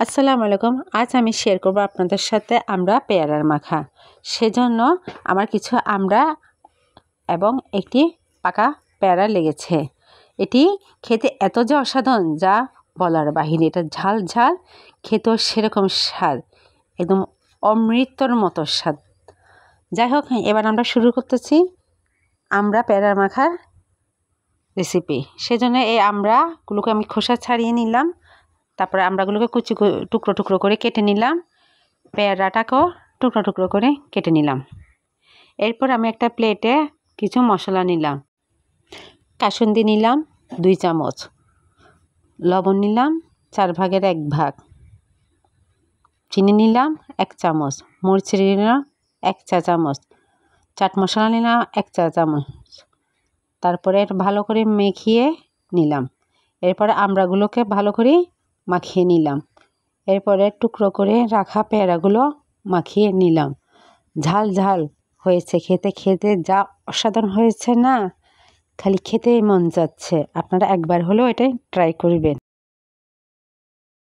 আসসালামু আলাইকুম। আজ আমি শেয়ার করব আপনাদের সাথে আমরা পেয়ারার মাখা। সেজন্য আমার কিছু আমড়া এবং একটি পাকা পেয়ারা লেগেছে। এটি খেতে এত যে অসাধারণ যা বলার বাহিরে। এটা ঝাল ঝাল, খেতেও সেরকম স্বাদ, একদম অমৃতর মতো স্বাদ। যাই হোক, এবার আমরা শুরু করতেছি আমরা পেয়ারার মাখার রেসিপি। সেজন্য এই আমড়াগুলোকে আমি খোসা ছাড়িয়ে নিলাম। তারপরে আমড়াগুলোকে কুচি টুকরো টুকরো করে কেটে নিলাম। পেয়ারাটাকেও টুকরো টুকরো করে কেটে নিলাম। এরপর আমি একটা প্লেটে কিছু মশলা নিলাম। কাসুন্দি নিলাম 2 চামচ, লবণ নিলাম 1/4 ভাগ, চিনি নিলাম 1 চামচ, মরিচ নিলাম 1 চা চামচ, চাট মশলা নিলাম 1 চা চামচ। তারপরে ভালো করে মেখিয়ে নিলাম। এরপরে আমড়াগুলোকে ভালো করে মাখিয়ে নিলাম। এরপরে টুকরো করে রাখা পেয়ারাগুলো মাখিয়ে নিলাম। ঝাল ঝাল হয়েছে, খেতে খেতে যা অসাধারণ হয়েছে না, খালি খেতেই মন যাচ্ছে। আপনারা একবার হলেও এটা ট্রাই করবেন।